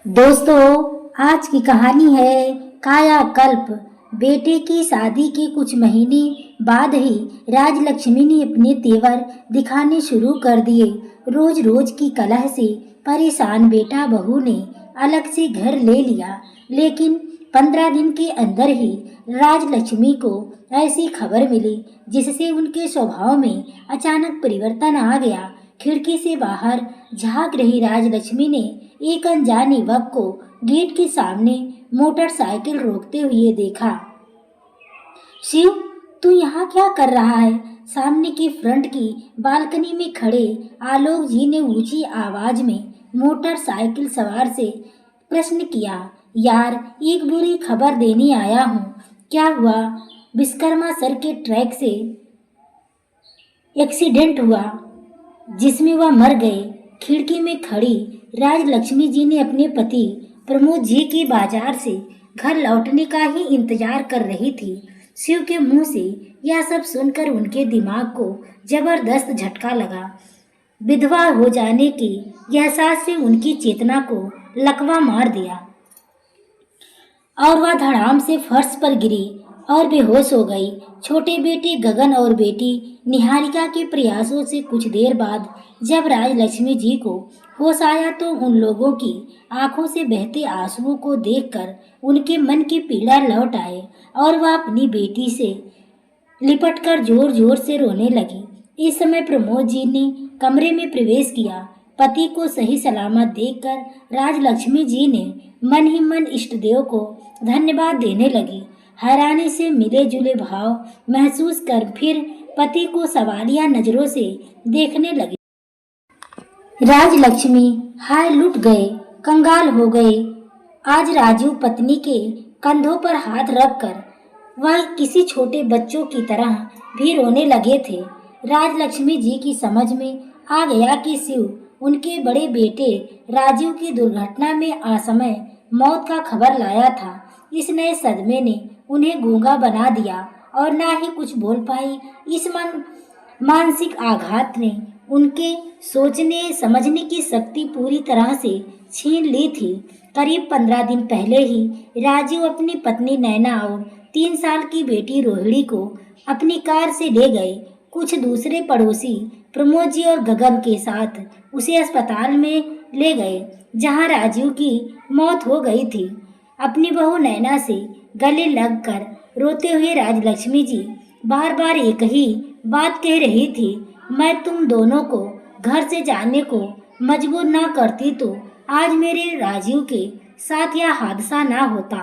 दोस्तों, आज की कहानी है कायाकल्प। बेटे की शादी के कुछ महीने बाद ही राजलक्ष्मी ने अपने तेवर दिखाने शुरू कर दिए। रोज रोज की कलह से परेशान बेटा बहू ने अलग से घर ले लिया, लेकिन 15 दिन के अंदर ही राजलक्ष्मी को ऐसी खबर मिली जिससे उनके स्वभाव में अचानक परिवर्तन आ गया। खिड़की से बाहर झांक रही राजलक्ष्मी ने एक अनजान युवक को गेट के सामने मोटरसाइकिल रोकते हुए देखा। शिव, तू यहाँ क्या कर रहा है? सामने की फ्रंट की बालकनी में खड़े आलोक जी ने ऊंची आवाज में मोटरसाइकिल सवार से प्रश्न किया। यार, एक बुरी खबर देने आया हूँ। क्या हुआ? विश्वकर्मा सर के ट्रैक से एक्सीडेंट हुआ जिसमें वह मर गए। खिड़की में खड़ी राजलक्ष्मी जी ने अपने पति प्रमोद जी के बाजार से घर लौटने का ही इंतजार कर रही थी। शिव के मुंह से यह सब सुनकर उनके दिमाग को जबरदस्त झटका लगा। विधवा हो जाने के एहसास से उनकी चेतना को लकवा मार दिया और वह धड़ाम से फर्श पर गिरी और बेहोश हो गई। छोटे बेटे गगन और बेटी निहारिका के प्रयासों से कुछ देर बाद जब राजलक्ष्मी जी को होश आया तो उन लोगों की आंखों से बहते आंसुओं को देखकर उनके मन की पीड़ा लौट आए और वह अपनी बेटी से लिपटकर जोर जोर से रोने लगी। इस समय प्रमोद जी ने कमरे में प्रवेश किया। पति को सही सलामत देखकर राजलक्ष्मी जी ने मन ही मन इष्टदेव को धन्यवाद देने लगी। हैरानी से मिले जुले भाव महसूस कर फिर पति को सवालिया नजरों से देखने लगी। राजलक्ष्मी हाय लुट गए, कंगाल हो गए। आज राजू पत्नी के कंधों पर हाथ रखकर वह किसी छोटे बच्चों की तरह भी रोने लगे थे। राजलक्ष्मी जी की समझ में आ गया कि शिव उनके बड़े बेटे राजू की दुर्घटना में असमय मौत का खबर लाया था। इस नए सदमे ने उन्हें गूंगा बना दिया और ना ही कुछ बोल पाई। इस मानसिक आघात ने उनके सोचने समझने की शक्ति पूरी तरह से छीन ली थी। करीब 15 दिन पहले ही राजू अपनी पत्नी नैना और 3 साल की बेटी रोहिणी को अपनी कार से ले गए। कुछ दूसरे पड़ोसी प्रमोद जी और गगन के साथ उसे अस्पताल में ले गए जहां राजू की मौत हो गई थी। अपनी बहू नैना से गले लगकर रोते हुए राजलक्ष्मी जी बार बार एक ही बात कह रही थी, मैं तुम दोनों को घर से जाने को मजबूर ना करती तो आज मेरे राजू के साथ यह हादसा ना होता।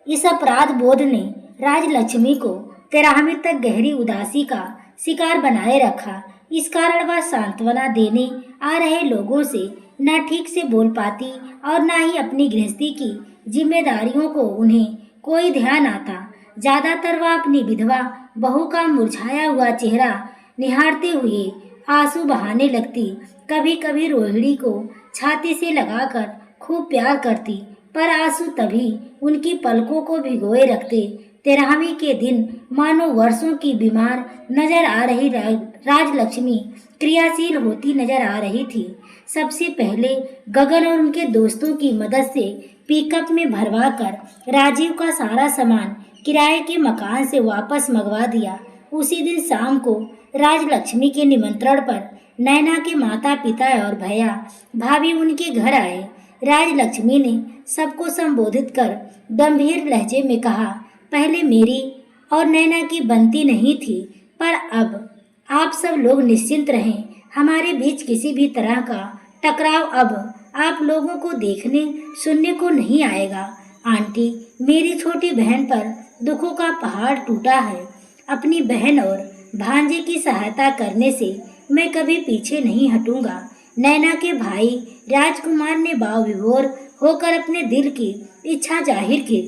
इस अपराध बोध ने राजलक्ष्मी को तिराहे तक गहरी उदासी का शिकार बनाए रखा। इस कारण वह सांत्वना देने आ रहे लोगों से न ठीक से बोल पाती और न ही अपनी गृहस्थी की जिम्मेदारियों को उन्हें कोई ध्यान आता। ज्यादातर वह अपनी विधवा बहू का मुरझाया हुआ चेहरा निहारते हुए आंसू बहाने लगती। कभी कभी रोहिणी को छाती से लगाकर खूब प्यार करती, पर आंसू तभी उनकी पलकों को भिगोए रखते। 13वीं के दिन मानो वर्षों की बीमार नजर आ रही राजलक्ष्मी क्रियाशील होती नजर आ रही थी। सबसे पहले गगन और उनके दोस्तों की मदद से पिकअप में भरवाकर राजीव का सारा सामान किराए के मकान से वापस मंगवा दिया। उसी दिन शाम को राजलक्ष्मी के निमंत्रण पर नैना के माता पिता और भैया भाभी उनके घर आए। राजलक्ष्मी ने सबको संबोधित कर गंभीर लहजे में कहा, पहले मेरी और नैना की बनती नहीं थी, पर अब आप सब लोग निश्चिंत रहें। हमारे बीच किसी भी तरह का टकराव अब आप लोगों को देखने सुनने को नहीं आएगा। आंटी, मेरी छोटी बहन पर दुखों का पहाड़ टूटा है। अपनी बहन और भांजे की सहायता करने से मैं कभी पीछे नहीं हटूंगा। नैना के भाई राजकुमार ने भाव विभोर होकर अपने दिल की इच्छा जाहिर की।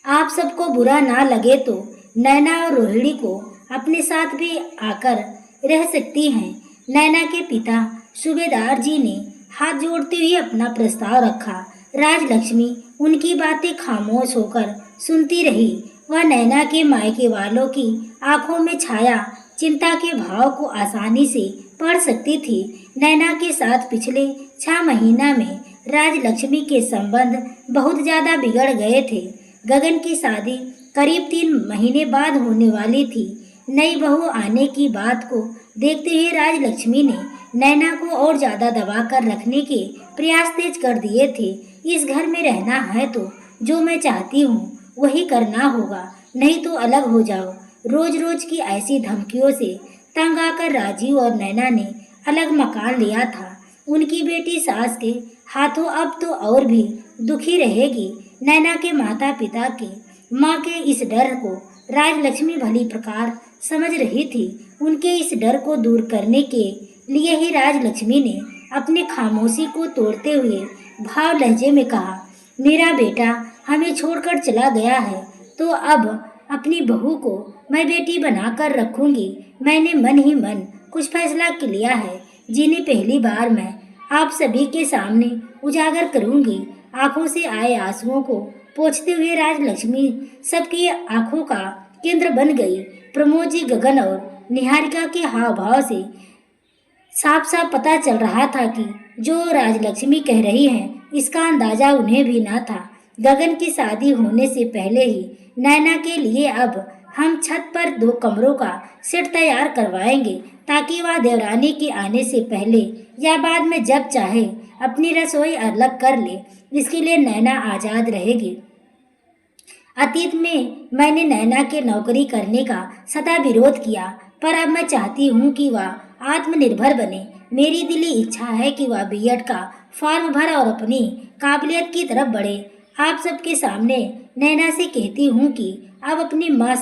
आप सबको बुरा ना लगे तो नैना और रोहिणी को अपने साथ भी आकर रह सकती हैं। नैना के पिता सूबेदार जी ने हाथ जोड़ते हुए अपना प्रस्ताव रखा। राजलक्ष्मी उनकी बातें खामोश होकर सुनती रही। वह नैना के मायके वालों की आंखों में छाया चिंता के भाव को आसानी से पढ़ सकती थी। नैना के साथ पिछले 6 महीना में राजलक्ष्मी के संबंध बहुत ज्यादा बिगड़ गए थे। गगन की शादी करीब 3 महीने बाद होने वाली थी। नई बहू आने की बात को देखते हुए राजलक्ष्मी ने नैना को और ज्यादा दबा कर रखने के प्रयास तेज कर दिए थे। इस घर में रहना है तो जो मैं चाहती हूँ वही करना होगा, नहीं तो अलग हो जाओ। रोज रोज की ऐसी धमकियों से तंग आकर राजीव और नैना ने अलग मकान लिया था। उनकी बेटी सास के हाथों अब तो और भी दुखी रहेगी। नैना के माता पिता के माँ के इस डर को राजलक्ष्मी भली प्रकार समझ रही थी। उनके इस डर को दूर करने के लिए ही राजलक्ष्मी ने अपने खामोशी को तोड़ते हुए भाव लहजे में कहा, मेरा बेटा हमें छोड़कर चला गया है तो अब अपनी बहू को मैं बेटी बनाकर रखूंगी। मैंने मन ही मन कुछ फैसला लिया है जिन्हें पहली बार मैं आप सभी के सामने उजागर करूंगी। आंखों से आए आंसुओं को पोंछते हुए राजलक्ष्मी सबकी आंखों का केंद्र बन गई। प्रमोद जी, गगन और निहारिका के हाव भाव से साफ साफ पता चल रहा था कि जो राजलक्ष्मी कह रही हैं इसका अंदाजा उन्हें भी न था। गगन की शादी होने से पहले ही नैना के लिए अब हम छत पर 2 कमरों का सेट तैयार करवाएंगे ताकि वह देवरानी के आने से पहले या बाद में जब चाहे अपनी रसोई अलग कर ले। इसके लिए नैना आजाद रहेगी। अतीत में मैंने नैना के नौकरी करने का सदा विरोध किया, पर अब मैं चाहती हूँ कि वह आत्मनिर्भर बने। मेरी दिली इच्छा है कि वह बीएड का फॉर्म भर और अपनी काबिलियत की तरफ बढ़े। आप सबके सामने नैना से कहती हूँ कि अब अपनी माँ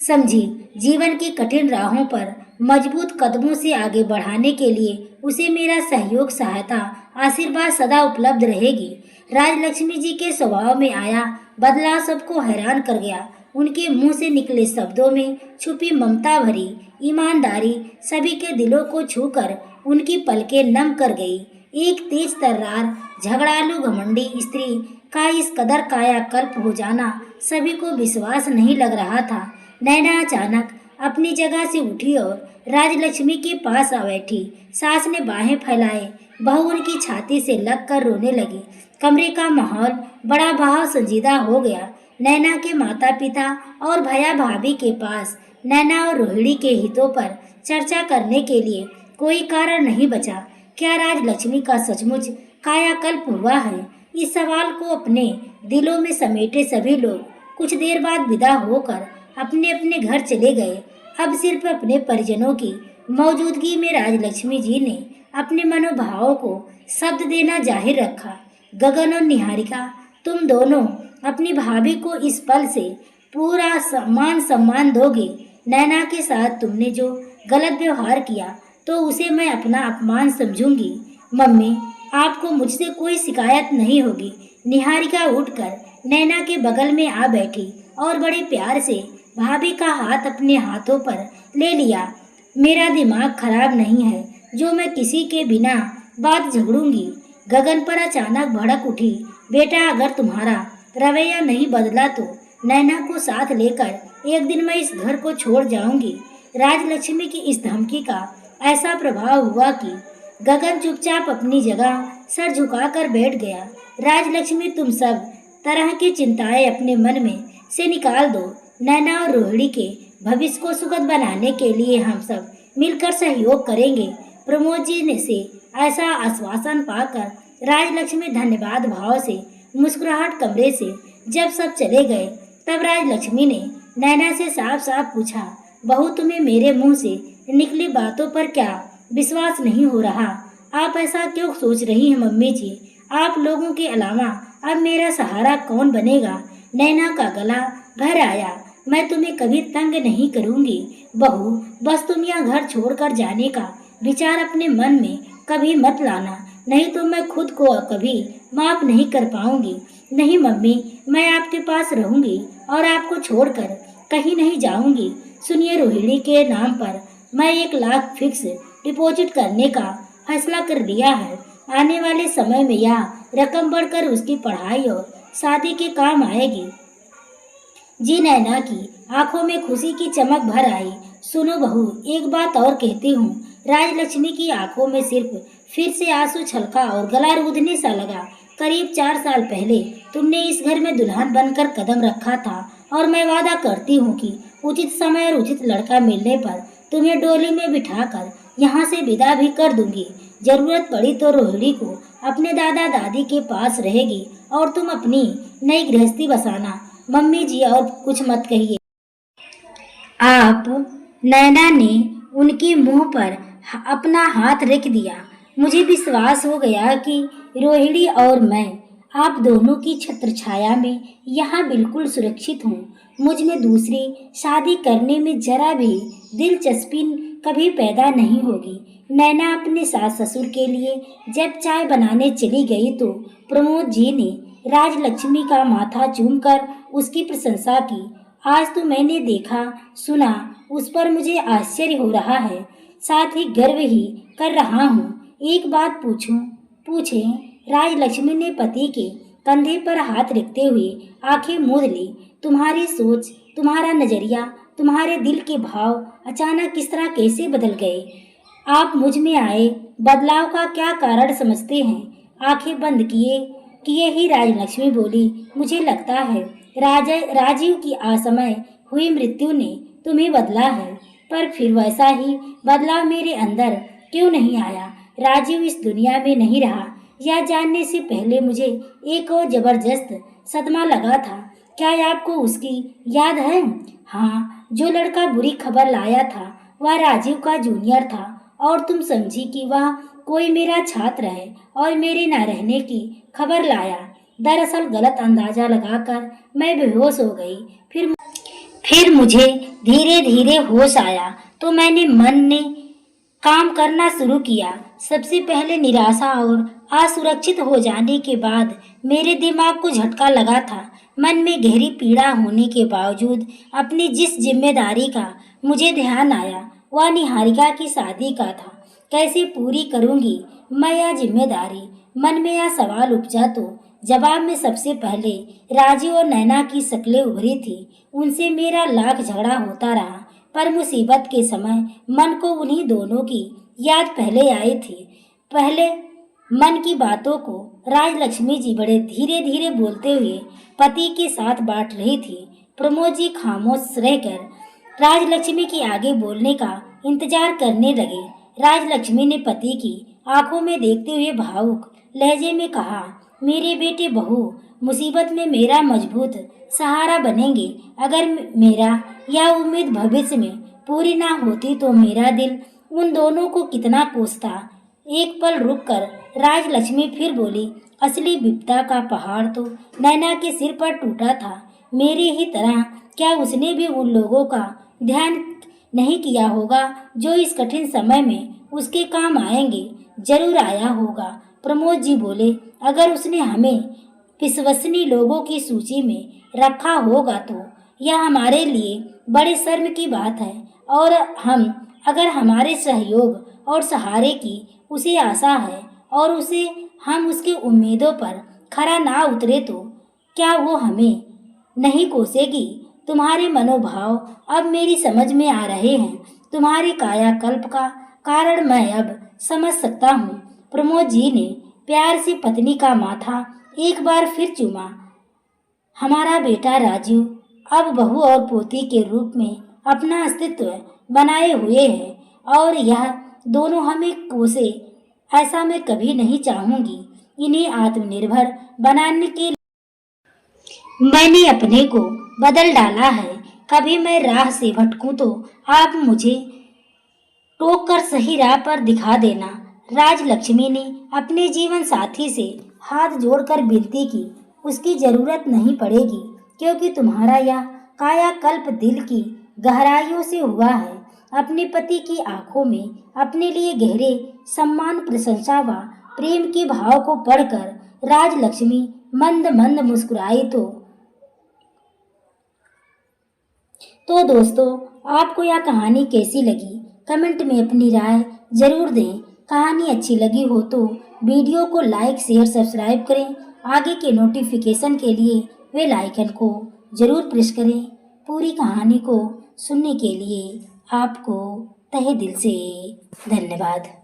समझी जीवन की कठिन राहों पर मजबूत कदमों से आगे बढ़ाने के लिए उसे मेरा सहयोग, सहायता, आशीर्वाद सदा उपलब्ध रहेगी। राजलक्ष्मी जी के स्वभाव में आया बदलाव सबको हैरान कर गया। उनके मुंह से निकले शब्दों में छुपी ममता भरी ईमानदारी सभी के दिलों को छूकर उनकी पलकें नम कर गई। एक तेज तर्रार झगड़ालू घमंडी स्त्री का इस कदर कायाकल्प हो जाना सभी को विश्वास नहीं लग रहा था। नैना अचानक अपनी जगह से उठी और राजलक्ष्मी के पास आ बैठी। सास ने बाहें फैलाए, बहू उनकी छाती से लगकर रोने लगी। कमरे का माहौल बड़ा भाव संजीदा हो गया। नैना के माता पिता और भैया भाभी के पास नैना और रोहिणी के हितों पर चर्चा करने के लिए कोई कारण नहीं बचा। क्या राजलक्ष्मी का सचमुच कायाकल्प हुआ है? इस सवाल को अपने दिलों में समेटे सभी लोग कुछ देर बाद विदा होकर अपने अपने घर चले गए। अब सिर्फ अपने परिजनों की मौजूदगी में राजलक्ष्मी जी ने अपने मनोभावों को शब्द देना जाहिर रखा। गगन और निहारिका, तुम दोनों अपनी भाभी को इस पल से पूरा सम्मान दोगे। नैना के साथ तुमने जो गलत व्यवहार किया तो उसे मैं अपना अपमान समझूंगी। मम्मी, आपको मुझसे कोई शिकायत नहीं होगी। निहारिका उठकर नैना के बगल में आ बैठी और बड़े प्यार से भाभी का हाथ अपने हाथों पर ले लिया। मेरा दिमाग खराब नहीं है जो मैं किसी के बिना बात झगड़ूंगी। गगन पर अचानक भड़क उठी। बेटा, अगर तुम्हारा रवैया नहीं बदला तो नैना को साथ लेकर एक दिन मैं इस घर को छोड़ जाऊंगी। राजलक्ष्मी की इस धमकी का ऐसा प्रभाव हुआ कि गगन चुपचाप अपनी जगह सर झुकाकर बैठ गया। राजलक्ष्मी, तुम सब तरह की चिंताएं अपने मन में से निकाल दो। नैना और रोहिणी के भविष्य को सुखद बनाने के लिए हम सब मिलकर सहयोग करेंगे। प्रमोद जी ने से ऐसा आश्वासन पाकर राजलक्ष्मी धन्यवाद भाव से मुस्कुराहट कमरे से जब सब चले गए, तब राजलक्ष्मी ने नैना से साफ साफ पूछा, बहू, तुम्हें मेरे मुंह से निकली बातों पर क्या विश्वास नहीं हो रहा? आप ऐसा क्यों सोच रही हैं मम्मी जी? आप लोगों के अलावा अब मेरा सहारा कौन बनेगा? नैना का गला भर आया। मैं तुम्हें कभी तंग नहीं करूंगी बहू, बस तुम यह घर छोड़कर जाने का विचार अपने मन में कभी मत लाना, नहीं तो मैं खुद को कभी माफ नहीं कर पाऊंगी। नहीं मम्मी, मैं आपके पास रहूंगी और आपको छोड़कर कहीं नहीं जाऊंगी। सुनिए, रोहिणी के नाम पर मैं 1 लाख फिक्स डिपॉजिट करने का फैसला कर लिया है। आने वाले समय में यह रकम बढ़कर उसकी पढ़ाई और शादी के काम आएगी। जी, नैना की आंखों में खुशी की चमक भर आई। सुनो बहू, एक बात और कहती हूँ। राजलक्ष्मी की आंखों में सिर्फ फिर से आंसू छलका और गला रूंधने सा लगा। करीब 4 साल पहले तुमने इस घर में दुल्हन बनकर कदम रखा था और मैं वादा करती हूँ कि उचित समय और उचित लड़का मिलने पर तुम्हें डोली में बिठाकर यहाँ से विदा भी कर दूंगी। जरूरत पड़ी तो रोहिणी को अपने दादा दादी के पास रहेगी और तुम अपनी नई गृहस्थी बसाना। मम्मी जी और कुछ मत कहिए। आप, नैना ने उनके मुंह पर अपना हाथ रख दिया। मुझे विश्वास हो गया कि रोहिणी और मैं आप दोनों की छत्र छाया में यहाँ बिल्कुल सुरक्षित हूँ। मुझ में दूसरी शादी करने में जरा भी दिलचस्पी कभी पैदा नहीं होगी। नैना अपने सास ससुर के लिए जब चाय बनाने चली गई तो प्रमोद जी ने राजलक्ष्मी का माथा चूमकर उसकी प्रशंसा की। आज तो मैंने देखा सुना उस पर मुझे आश्चर्य हो रहा है, साथ ही गर्व ही कर रहा हूँ। एक बात पूछें? राजलक्ष्मी ने पति के कंधे पर हाथ रखते हुए आंखें मूंद ली। तुम्हारी सोच, तुम्हारा नजरिया, तुम्हारे दिल के भाव अचानक किस तरह कैसे बदल गए? आप मुझ में आए बदलाव का क्या कारण समझते हैं? आंखें बंद किए ही राजलक्ष्मी बोली, मुझे लगता है राजीव की असमय हुई मृत्यु ने तुम्हें बदला है, पर फिर वैसा ही बदलाव मेरे अंदर क्यों नहीं आया? राजीव इस दुनिया में नहीं रहा, यह जानने से पहले मुझे एक और जबरदस्त सदमा लगा था। क्या आपको उसकी याद है? हाँ, जो लड़का बुरी खबर लाया था वह राजीव का जूनियर था और तुम समझी कि वह कोई मेरा छात्र है और मेरे न रहने की खबर लाया। दरअसल गलत अंदाजा लगाकर मैं बेहोश हो गई। फिर मुझे धीरे धीरे होश आया तो मैंने मन ने काम करना शुरू किया। सबसे पहले निराशा और असुरक्षित हो जाने के बाद मेरे दिमाग को झटका लगा था। मन में गहरी पीड़ा होने के बावजूद अपनी जिस जिम्मेदारी का मुझे ध्यान आया वह निहारिका की शादी का था। कैसे पूरी करूंगी मैं यह जिम्मेदारी? मन में यह सवाल उपजा तो जवाब में सबसे पहले राजीव और नैना की शक्लें उभरी थी। उनसे मेरा लाख झगड़ा होता रहा, पर मुसीबत के समय मन को उन्हीं दोनों की याद पहले आई थी। पहले मन की बातों को राजलक्ष्मी जी बड़े धीरे धीरे बोलते हुए पति के साथ बांट रही थी। प्रमोद जी खामोश रहकर राजलक्ष्मी के आगे बोलने का इंतजार करने लगे। राजलक्ष्मी ने पति की आंखों में देखते हुए भावुक लहजे में कहा, मेरे बेटे बहू मुसीबत में मेरा मजबूत सहारा बनेंगे। अगर मेरा यह उम्मीद भविष्य में पूरी ना होती तो मेरा दिल उन दोनों को कितना कोसता। एक पल रुककर राजलक्ष्मी फिर बोली, असली विपदा का पहाड़ तो नैना के सिर पर टूटा था। मेरी ही तरह क्या उसने भी उन लोगों का ध्यान नहीं किया होगा जो इस कठिन समय में उसके काम आएंगे? जरूर आया होगा। प्रमोद जी बोले, अगर उसने हमें विश्वसनीय लोगों की सूची में रखा होगा तो यह हमारे लिए बड़े शर्म की बात है। और अगर हमारे सहयोग और सहारे की उसे आशा है और हम उसकी उम्मीदों पर खरा ना उतरे तो क्या वो हमें नहीं कोसेगी? तुम्हारे मनोभाव अब मेरी समझ में आ रहे हैं। तुम्हारी कायाकल्प का कारण मैं अब समझ सकता हूँ। प्रमोद जी ने प्यार से पत्नी का माथा एक बार फिर चूमा। हमारा बेटा राजीव अब बहू और पोती के रूप में अपना अस्तित्व बनाए हुए है और यह दोनों हमें कोसे, ऐसा मैं कभी नहीं चाहूंगी। इन्हें आत्मनिर्भर बनाने के मैंने अपने को बदल डाला है। कभी मैं राह से भटकूं तो आप मुझे टोक कर सही राह पर दिखा देना। राजलक्ष्मी ने अपने जीवन साथी से हाथ जोड़कर विनती की, उसकी जरूरत नहीं पड़ेगी क्योंकि तुम्हारा यह कायाकल्प दिल की गहराइयों से हुआ है। अपने पति की आंखों में अपने लिए गहरे सम्मान, प्रशंसा व प्रेम के भाव को पढ़कर राजलक्ष्मी मंद मंद मुस्कुराई। तो दोस्तों, आपको यह कहानी कैसी लगी? कमेंट में अपनी राय जरूर दें। कहानी अच्छी लगी हो तो वीडियो को लाइक, शेयर, सब्सक्राइब करें। आगे के नोटिफिकेशन के लिए बेल आइकन को जरूर प्रेस करें। पूरी कहानी को सुनने के लिए आपको तहे दिल से धन्यवाद।